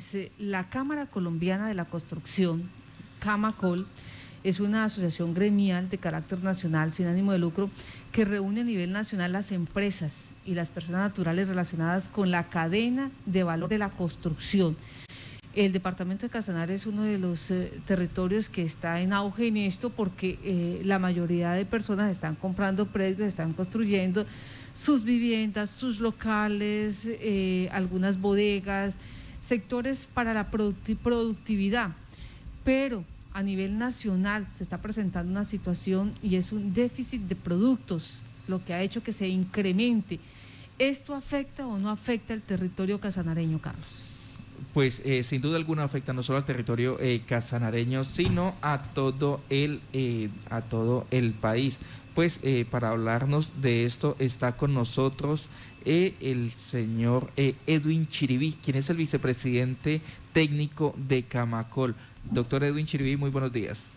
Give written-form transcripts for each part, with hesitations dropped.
Pues la Cámara Colombiana de la Construcción, Camacol, es una asociación gremial de carácter nacional sin ánimo de lucro que reúne a nivel nacional las empresas y las personas naturales relacionadas con la cadena de valor de la construcción. El departamento de Casanare es uno de los territorios que está en auge en esto porque la mayoría de personas están comprando predios, están construyendo sus viviendas, sus locales, algunas bodegas, sectores para la productividad, pero a nivel nacional se está presentando una situación y es un déficit de productos, lo que ha hecho que se incremente. ¿Esto afecta o no afecta al territorio casanareño, Carlos? Pues sin duda alguna afecta no solo al territorio casanareño, sino a todo el país. Pues para hablarnos de esto está con nosotros el señor Edwin Chiribí, quien es el vicepresidente técnico de Camacol. Doctor Edwin Chiribí, muy buenos días.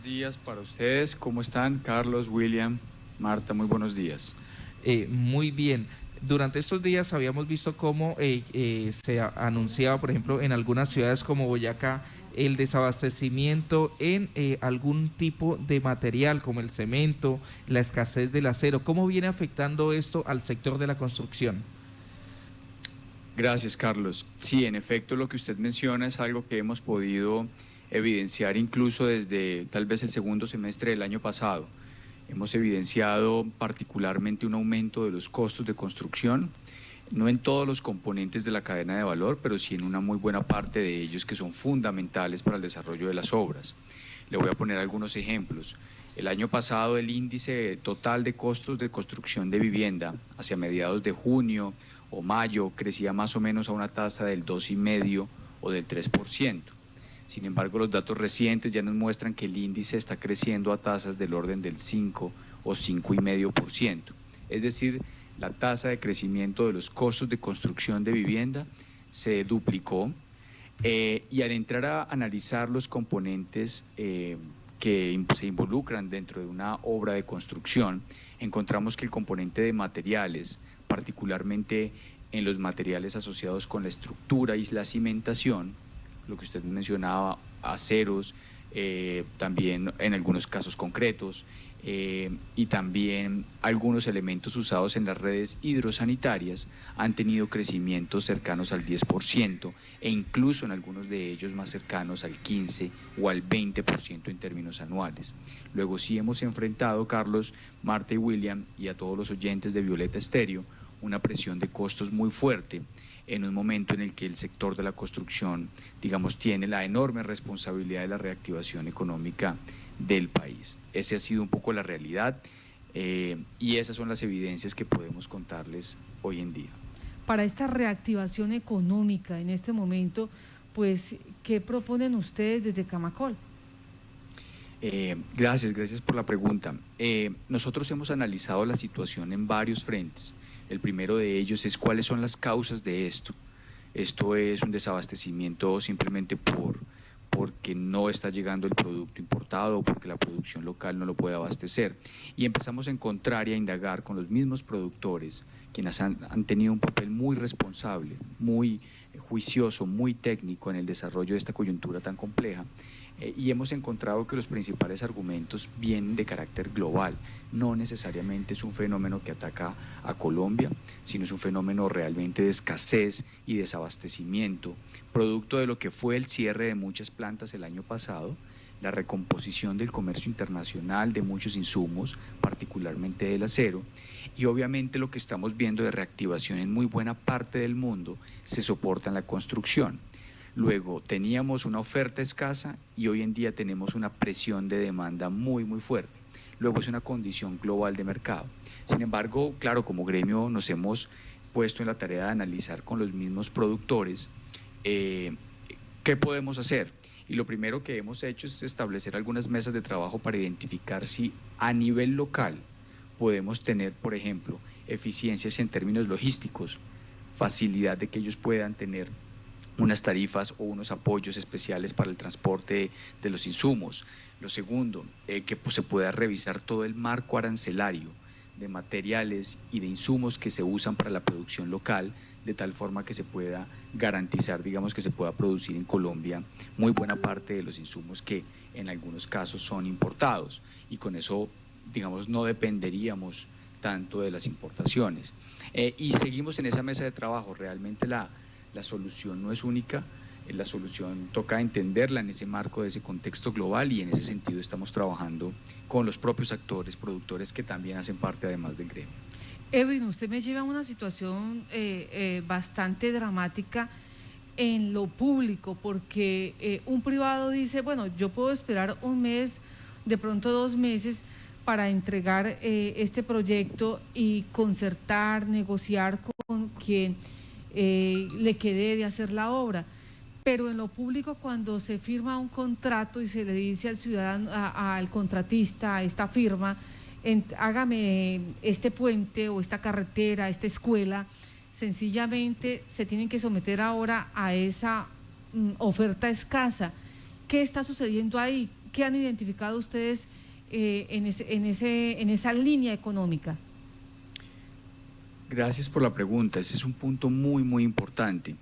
Días para ustedes, ¿cómo están? Carlos, William, Marta, muy buenos días. Muy bien. Durante estos días habíamos visto cómo se anunciaba, por ejemplo, en algunas ciudades como Boyacá, el desabastecimiento en algún tipo de material como el cemento, la escasez del acero. ¿Cómo viene afectando esto al sector de la construcción? Gracias, Carlos. Sí, en efecto, lo que usted menciona es algo que hemos podido evidenciar incluso desde tal vez el segundo semestre del año pasado. Hemos evidenciado particularmente un aumento de los costos de construcción, no en todos los componentes de la cadena de valor, pero sí en una muy buena parte de ellos que son fundamentales para el desarrollo de las obras. Le voy a poner algunos ejemplos. El año pasado el índice total de costos de construcción de vivienda hacia mediados de junio o mayo crecía más o menos a una tasa del 2,5% o del 3%. Sin embargo, los datos recientes ya nos muestran que el índice está creciendo a tasas del orden del 5 o 5,5%. Es decir, la tasa de crecimiento de los costos de construcción de vivienda se duplicó y al entrar a analizar los componentes que se involucran dentro de una obra de construcción, encontramos que el componente de materiales, particularmente en los materiales asociados con la estructura y la cimentación, lo que usted mencionaba, aceros, también en algunos casos concretos, y también algunos elementos usados en las redes hidrosanitarias han tenido crecimientos cercanos al 10% e incluso en algunos de ellos más cercanos al 15 o al 20% en términos anuales. Luego sí hemos enfrentado, Carlos, Marta y William, y a todos los oyentes de Violeta Estéreo, una presión de costos muy fuerte en un momento en el que el sector de la construcción, digamos, tiene la enorme responsabilidad de la reactivación económica del país. Esa ha sido un poco la realidad y esas son las evidencias que podemos contarles hoy en día. Para esta reactivación económica en este momento, pues, ¿qué proponen ustedes desde Camacol? Gracias por la pregunta. Nosotros hemos analizado la situación en varios frentes. El primero de ellos es cuáles son las causas de esto. Esto es un desabastecimiento simplemente porque no está llegando el producto importado o porque la producción local no lo puede abastecer. Y empezamos a encontrar y a indagar con los mismos productores, quienes han tenido un papel muy responsable, muy juicioso, muy técnico en el desarrollo de esta coyuntura tan compleja. Y hemos encontrado que los principales argumentos vienen de carácter global. No necesariamente es un fenómeno que ataca a Colombia, sino es un fenómeno realmente de escasez y desabastecimiento, producto de lo que fue el cierre de muchas plantas el año pasado, la recomposición del comercio internacional de muchos insumos, particularmente del acero, y obviamente lo que estamos viendo de reactivación en muy buena parte del mundo se soporta en la construcción. Luego teníamos una oferta escasa y hoy en día tenemos una presión de demanda muy fuerte. Luego es una condición global de mercado. Sin embargo, claro, como gremio nos hemos puesto en la tarea de analizar con los mismos productores qué podemos hacer. Y lo primero que hemos hecho es establecer algunas mesas de trabajo para identificar si a nivel local podemos tener, por ejemplo, eficiencias en términos logísticos, facilidad de que ellos puedan tener unas tarifas o unos apoyos especiales para el transporte de los insumos. Lo segundo, que se pueda revisar todo el marco arancelario de materiales y de insumos que se usan para la producción local, de tal forma que se pueda garantizar, digamos, que se pueda producir en Colombia muy buena parte de los insumos que en algunos casos son importados, y con eso, digamos, no dependeríamos tanto de las importaciones. Y seguimos en esa mesa de trabajo. Realmente la solución no es única, la solución toca entenderla en ese marco de ese contexto global, y en ese sentido estamos trabajando con los propios actores, productores que también hacen parte además del gremio. Edwin, usted me lleva a una situación bastante dramática en lo público, porque un privado dice, bueno, yo puedo esperar un mes, de pronto 2 meses, para entregar este proyecto y concertar, negociar con quien le quede de hacer la obra. Pero en lo público, cuando se firma un contrato y se le dice al ciudadano, al contratista, a esta firma, hágame este puente o esta carretera, esta escuela, sencillamente se tienen que someter ahora a esa oferta escasa. ¿Qué está sucediendo ahí? ¿Qué han identificado ustedes en esa línea económica? Gracias por la pregunta. Ese es un punto muy, muy importante.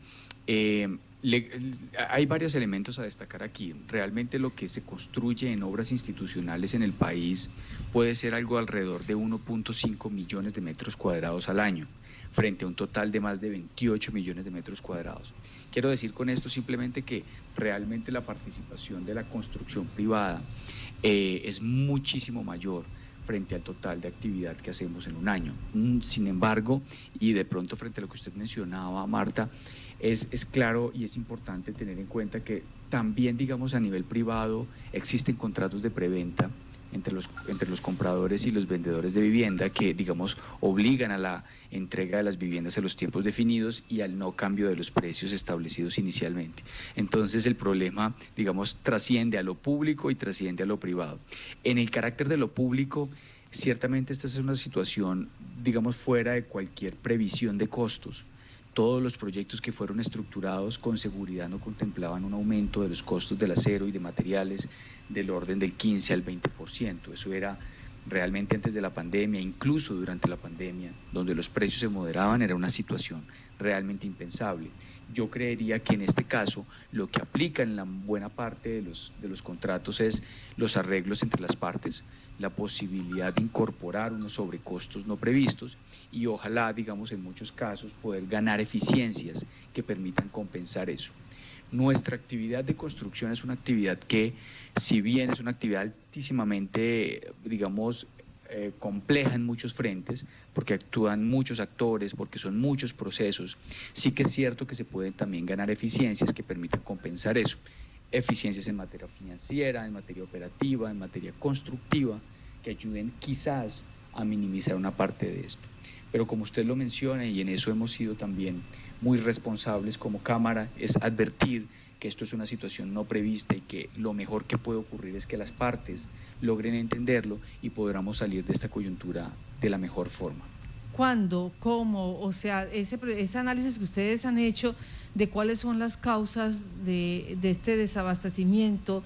Hay varios elementos a destacar aquí. Realmente lo que se construye en obras institucionales en el país puede ser algo alrededor de 1.5 millones de metros cuadrados al año, frente a un total de más de 28 millones de metros cuadrados. Quiero decir con esto simplemente que realmente la participación de la construcción privada es muchísimo mayor frente al total de actividad que hacemos en un año. Sin embargo, y de pronto frente a lo que usted mencionaba, Marta, es claro y es importante tener en cuenta que también, digamos, a nivel privado existen contratos de preventa entre los compradores y los vendedores de vivienda que, digamos, obligan a la entrega de las viviendas a los tiempos definidos y al no cambio de los precios establecidos inicialmente. Entonces el problema, digamos, trasciende a lo público y trasciende a lo privado. En el carácter de lo público, ciertamente esta es una situación, digamos, fuera de cualquier previsión de costos. Todos los proyectos que fueron estructurados con seguridad no contemplaban un aumento de los costos del acero y de materiales del orden del 15 al 20%. Eso era realmente antes de la pandemia, incluso durante la pandemia, donde los precios se moderaban, era una situación realmente impensable. Yo creería que en este caso lo que aplica en la buena parte de los contratos es los arreglos entre las partes, la posibilidad de incorporar unos sobrecostos no previstos y ojalá, digamos, en muchos casos poder ganar eficiencias que permitan compensar eso. Nuestra actividad de construcción es una actividad que, si bien es una actividad altísimamente, digamos, compleja en muchos frentes, porque actúan muchos actores, porque son muchos procesos, sí que es cierto que se pueden también ganar eficiencias que permitan compensar eso. Eficiencias en materia financiera, en materia operativa, en materia constructiva, que ayuden quizás a minimizar una parte de esto. Pero como usted lo menciona, y en eso hemos sido también muy responsables como Cámara, es advertir que esto es una situación no prevista y que lo mejor que puede ocurrir es que las partes logren entenderlo y podamos salir de esta coyuntura de la mejor forma. ¿Cuándo? ¿Cómo? O sea, ese análisis que ustedes han hecho de cuáles son las causas de este desabastecimiento,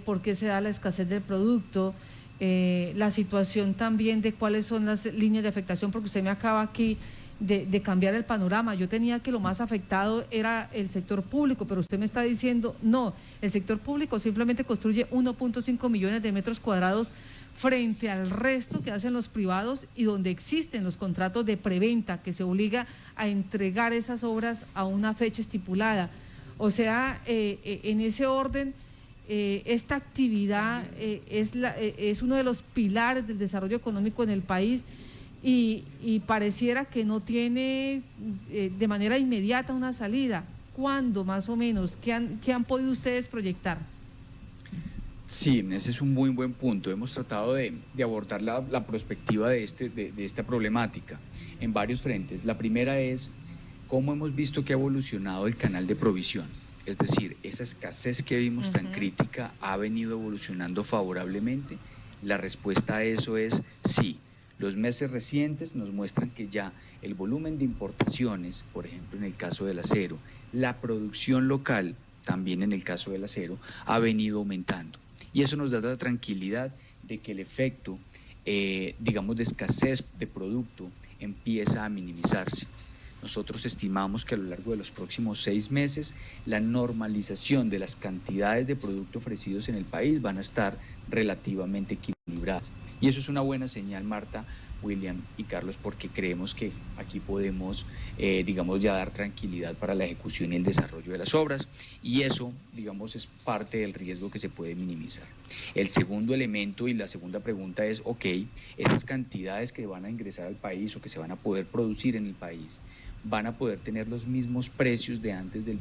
por qué se da la escasez del producto, la situación también de cuáles son las líneas de afectación, porque usted me acaba aquí de cambiar el panorama. Yo tenía que lo más afectado era el sector público, pero usted me está diciendo, no, el sector público simplemente construye 1.5 millones de metros cuadrados frente al resto que hacen los privados y donde existen los contratos de preventa que se obliga a entregar esas obras a una fecha estipulada. O sea, en ese orden, esta actividad es uno de los pilares del desarrollo económico en el país y pareciera que no tiene de manera inmediata una salida. ¿Cuándo más o menos? ¿Qué han podido ustedes proyectar? Sí, ese es un muy buen punto. Hemos tratado de abordar la perspectiva de esta problemática en varios frentes. La primera es cómo hemos visto que ha evolucionado el canal de provisión. Es decir, esa escasez que vimos tan crítica ha venido evolucionando favorablemente. La respuesta a eso es sí. Los meses recientes nos muestran que ya el volumen de importaciones, por ejemplo en el caso del acero, la producción local, también en el caso del acero, ha venido aumentando. Y eso nos da la tranquilidad de que el efecto, digamos, de escasez de producto empieza a minimizarse. nosotros estimamos que a lo largo de los próximos 6 meses la normalización de las cantidades de producto ofrecidos en el país van a estar relativamente equilibradas. Y eso es una buena señal, Marta, William y Carlos, porque creemos que aquí podemos, digamos, ya dar tranquilidad para la ejecución y el desarrollo de las obras, y eso, digamos, es parte del riesgo que se puede minimizar. El segundo elemento y la segunda pregunta es, ok, esas cantidades que van a ingresar al país o que se van a poder producir en el país, ¿van a poder tener los mismos precios de antes del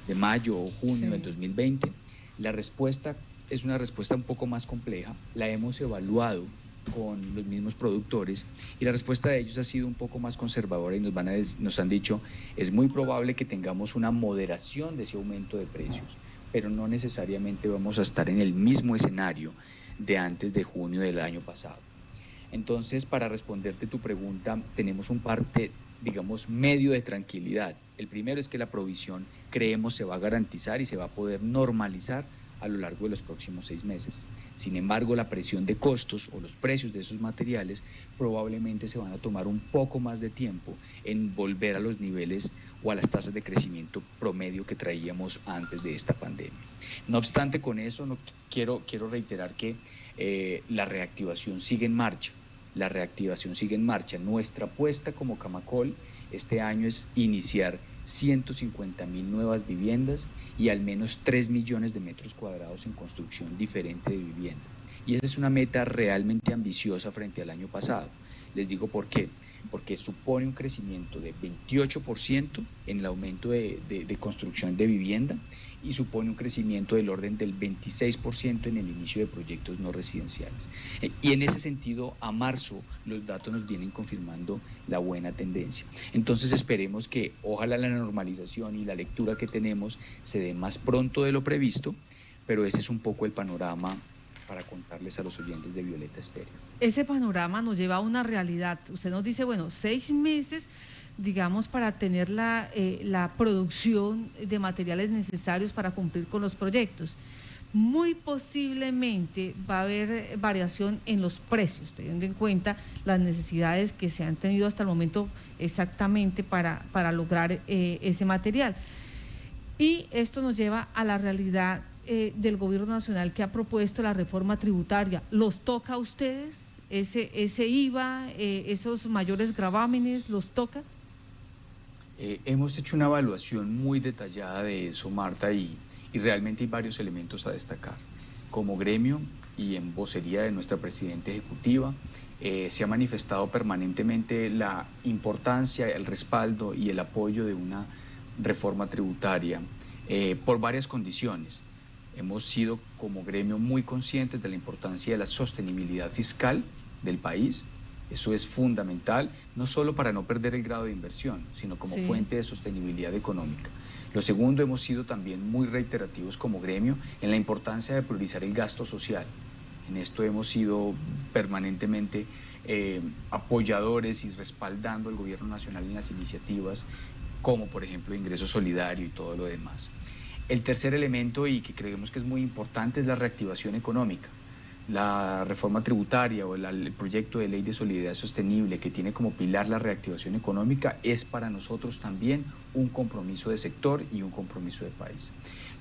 de mayo o junio del 2020? La respuesta es una respuesta un poco más compleja, la hemos evaluado con los mismos productores y la respuesta de ellos ha sido un poco más conservadora y nos han dicho es muy probable que tengamos una moderación de ese aumento de precios, pero no necesariamente vamos a estar en el mismo escenario de antes de junio del año pasado. Entonces, para responderte tu pregunta, tenemos un parte, digamos, medio de tranquilidad. El primero es que la provisión creemos se va a garantizar y se va a poder normalizar a lo largo de los próximos 6 meses. Sin embargo, la presión de costos o los precios de esos materiales probablemente se van a tomar un poco más de tiempo en volver a los niveles o a las tasas de crecimiento promedio que traíamos antes de esta pandemia. No obstante, con eso quiero reiterar que la reactivación sigue en marcha. La reactivación sigue en marcha. Nuestra apuesta como Camacol este año es iniciar 150.000 nuevas viviendas y al menos 3 millones de metros cuadrados en construcción diferente de vivienda. Y esa es una meta realmente ambiciosa frente al año pasado. Les digo por qué. Porque supone un crecimiento de 28% en el aumento de construcción de vivienda y supone un crecimiento del orden del 26% en el inicio de proyectos no residenciales. Y en ese sentido, a marzo, los datos nos vienen confirmando la buena tendencia. Entonces esperemos que ojalá la normalización y la lectura que tenemos se dé más pronto de lo previsto, pero ese es un poco el panorama para contarles a los oyentes de Violeta Estéreo. Ese panorama nos lleva a una realidad. Usted nos dice, bueno, 6 meses, digamos, para tener la producción de materiales necesarios para cumplir con los proyectos. Muy posiblemente va a haber variación en los precios, teniendo en cuenta las necesidades que se han tenido hasta el momento exactamente para lograr ese material. Y esto nos lleva a la realidad del gobierno nacional que ha propuesto la reforma tributaria. ¿Los toca a ustedes ese IVA, esos mayores gravámenes, los toca? Hemos hecho una evaluación muy detallada de eso, Marta, y realmente hay varios elementos a destacar. Como gremio y en vocería de nuestra presidenta ejecutiva, se ha manifestado permanentemente la importancia, el respaldo y el apoyo de una reforma tributaria por varias condiciones. Hemos sido como gremio muy conscientes de la importancia de la sostenibilidad fiscal del país. Eso es fundamental, no solo para no perder el grado de inversión, sino como fuente de sostenibilidad económica. Lo segundo, hemos sido también muy reiterativos como gremio en la importancia de priorizar el gasto social. En esto hemos sido permanentemente apoyadores y respaldando al gobierno nacional en las iniciativas, como por ejemplo ingreso solidario y todo lo demás. El tercer elemento, y que creemos que es muy importante, es la reactivación económica. La reforma tributaria o el proyecto de ley de solidaridad sostenible, que tiene como pilar la reactivación económica, es para nosotros también un compromiso de sector y un compromiso de país.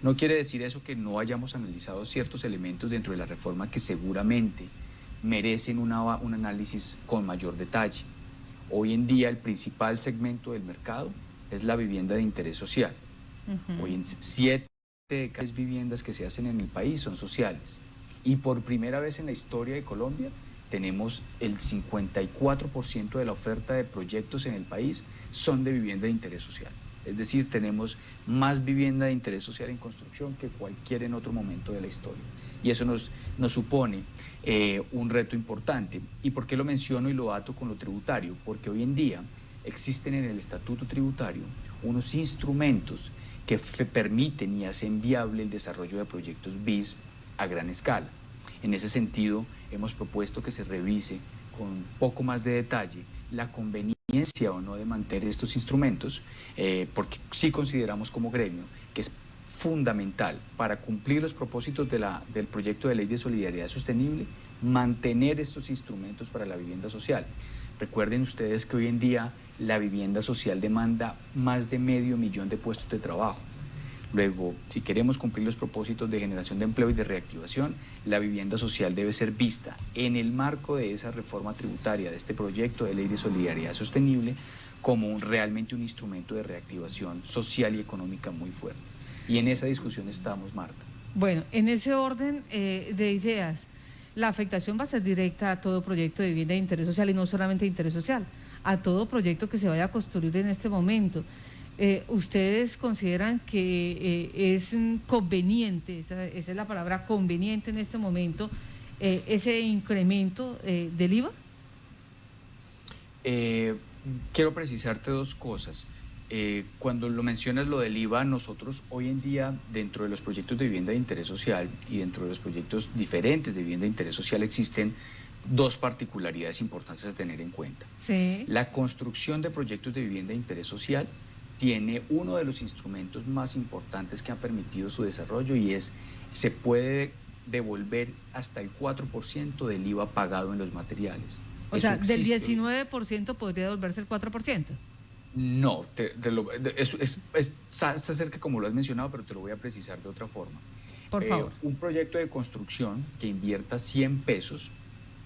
No quiere decir eso que no hayamos analizado ciertos elementos dentro de la reforma que seguramente merecen un análisis con mayor detalle. Hoy en día el principal segmento del mercado es la vivienda de interés social. Hoy en 7 de cada 10 viviendas que se hacen en el país son sociales. Y por primera vez en la historia de Colombia tenemos el 54% de la oferta de proyectos en el país son de vivienda de interés social. Es decir, tenemos más vivienda de interés social en construcción que cualquier en otro momento de la historia. Y eso nos supone un reto importante. ¿Y por qué lo menciono y lo ato con lo tributario? Porque hoy en día existen en el estatuto tributario unos instrumentos que permiten y hacen viable el desarrollo de proyectos BIS a gran escala. En ese sentido, hemos propuesto que se revise con un poco más de detalle la conveniencia o no de mantener estos instrumentos, porque sí consideramos como gremio que es fundamental para cumplir los propósitos del proyecto de ley de solidaridad sostenible, mantener estos instrumentos para la vivienda social. Recuerden ustedes que hoy en día La vivienda social demanda más de 500.000 de puestos de trabajo. Luego, si queremos cumplir los propósitos de generación de empleo y de reactivación, la vivienda social debe ser vista en el marco de esa reforma tributaria, de este proyecto de ley de solidaridad sostenible, como realmente un instrumento de reactivación social y económica muy fuerte. Y en esa discusión estamos, Marta. Bueno, en ese orden de ideas, la afectación va a ser directa a todo proyecto de vivienda de interés social, y no solamente de interés social, a todo proyecto que se vaya a construir en este momento. ¿Ustedes consideran que es conveniente, esa es la palabra, conveniente en este momento, ese incremento del IVA? Quiero precisarte dos cosas. Cuando lo mencionas lo del IVA, nosotros hoy en día, dentro de los proyectos de vivienda de interés social y dentro de los proyectos diferentes de vivienda de interés social, existen dos particularidades importantes a tener en cuenta. Sí. La construcción de proyectos de vivienda de interés social tiene uno de los instrumentos más importantes que han permitido su desarrollo, y se puede devolver hasta el 4% del IVA pagado en los materiales. O sea, del 19% podría devolverse el 4%. No, está cerca como lo has mencionado, pero te lo voy a precisar de otra forma. Por favor. Un proyecto de construcción que invierta 100 pesos,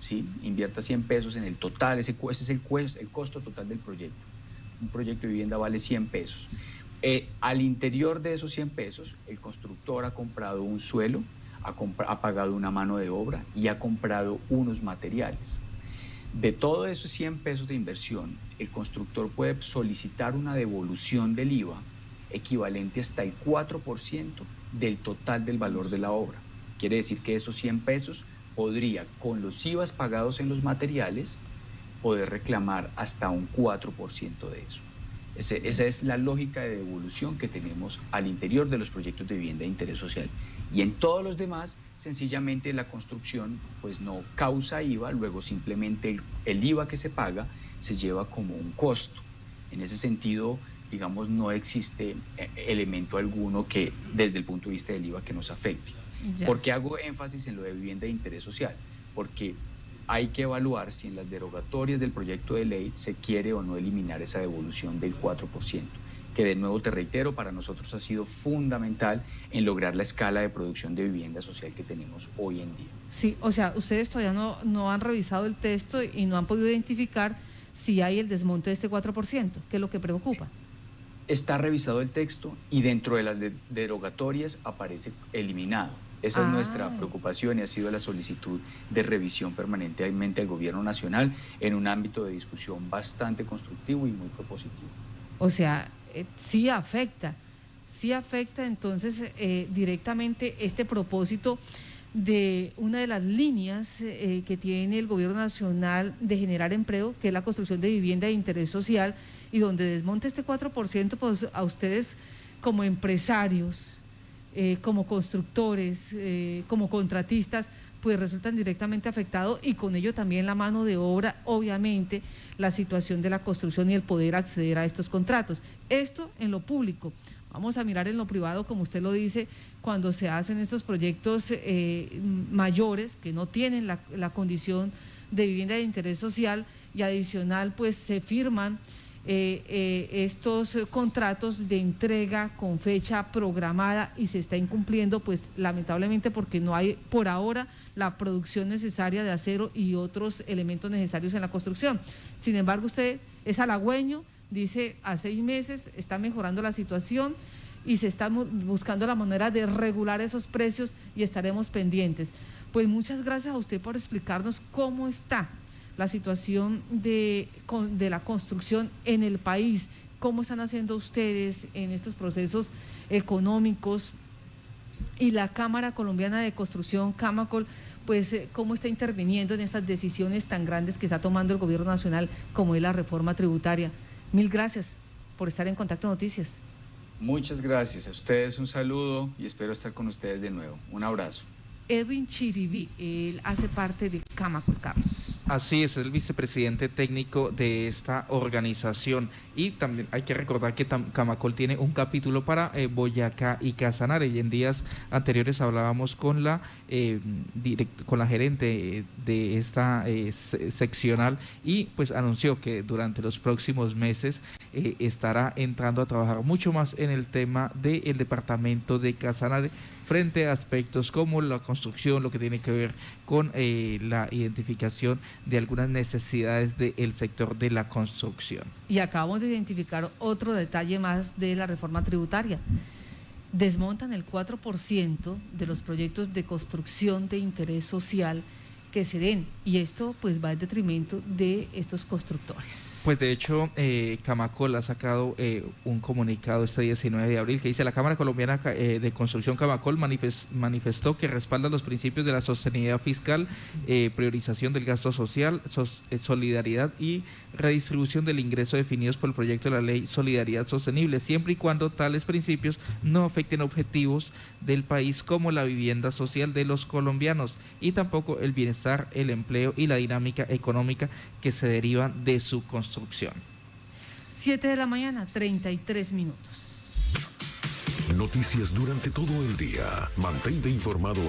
¿sí? Invierta 100 pesos en el total, ese es el costo total del proyecto. Un proyecto de vivienda vale 100 pesos. Al interior de esos 100 pesos, el constructor ha comprado un suelo, ha pagado una mano de obra y ha comprado unos materiales. De todos esos 100 pesos de inversión, el constructor puede solicitar una devolución del IVA equivalente hasta el 4% del total del valor de la obra. Quiere decir que esos 100 pesos podría, con los IVAs pagados en los materiales, poder reclamar hasta un 4% de eso. Esa es la lógica de devolución que tenemos al interior de los proyectos de vivienda de interés social. Y en todos los demás, sencillamente la construcción pues no causa IVA, luego simplemente el IVA que se paga se lleva como un costo. En ese sentido, digamos, no existe elemento alguno que desde el punto de vista del IVA que nos afecte. Ya. ¿Por qué hago énfasis en lo de vivienda de interés social? Porque hay que evaluar si en las derogatorias del proyecto de ley se quiere o no eliminar esa devolución del 4%, que de nuevo te reitero, para nosotros ha sido fundamental en lograr la escala de producción de vivienda social que tenemos hoy en día. Sí, o sea, ustedes todavía no han revisado el texto y no han podido identificar si hay el desmonte de este 4%, que es lo que preocupa. Está revisado el texto y dentro de las derogatorias aparece eliminado. Esa es nuestra preocupación y ha sido la solicitud de revisión permanentemente al Gobierno Nacional en un ámbito de discusión bastante constructivo y muy propositivo. O sea, sí afecta entonces directamente este propósito de una de las líneas que tiene el Gobierno Nacional de generar empleo, que es la construcción de vivienda de interés social, y donde desmonte este 4%, pues a ustedes como empresarios, como constructores, como contratistas, pues resultan directamente afectados, y con ello también la mano de obra, obviamente, la situación de la construcción y el poder acceder a estos contratos. Esto en lo público. Vamos a mirar en lo privado, como usted lo dice, cuando se hacen estos proyectos mayores que no tienen la condición de vivienda de interés social, y adicional pues se firman estos contratos de entrega con fecha programada y se está incumpliendo, pues lamentablemente, porque no hay por ahora la producción necesaria de acero y otros elementos necesarios en la construcción. Sin embargo, usted es halagüeño, dice a 6 meses está mejorando la situación y se está buscando la manera de regular esos precios y estaremos pendientes. Pues muchas gracias a usted por explicarnos cómo está la situación de la construcción en el país, cómo están haciendo ustedes en estos procesos económicos, y la Cámara Colombiana de Construcción, Camacol, pues cómo está interviniendo en estas decisiones tan grandes que está tomando el Gobierno Nacional, como es la reforma tributaria. Mil gracias por estar en Contacto Noticias. Muchas gracias a ustedes, un saludo y espero estar con ustedes de nuevo. Un abrazo. Edwin Chiribí, él hace parte de Camacol, Carlos. Así es el vicepresidente técnico de esta organización. Y también hay que recordar que Camacol tiene un capítulo para Boyacá y Casanare. Y en días anteriores hablábamos con la gerente de esta seccional, y pues anunció que durante los próximos meses estará entrando a trabajar mucho más en el tema del departamento de Casanare frente a aspectos como la construcción, lo que tiene que ver con la identificación de algunas necesidades del sector de la construcción. Y acabamos de identificar otro detalle más de la reforma tributaria. Desmontan el 4% de los proyectos de construcción de interés social que se den, y esto pues va en detrimento de estos constructores. Pues de hecho Camacol ha sacado un comunicado este 19 de abril que dice: la Cámara Colombiana de Construcción Camacol manifestó que respalda los principios de la sostenibilidad fiscal, priorización del gasto social, solidaridad y redistribución del ingreso definidos por el proyecto de la Ley Solidaridad Sostenible, siempre y cuando tales principios no afecten objetivos del país como la vivienda social de los colombianos y tampoco el bienestar, el empleo y la dinámica económica que se derivan de su construcción. 7 de la mañana, 33 minutos. Noticias durante todo el día. Mantente informado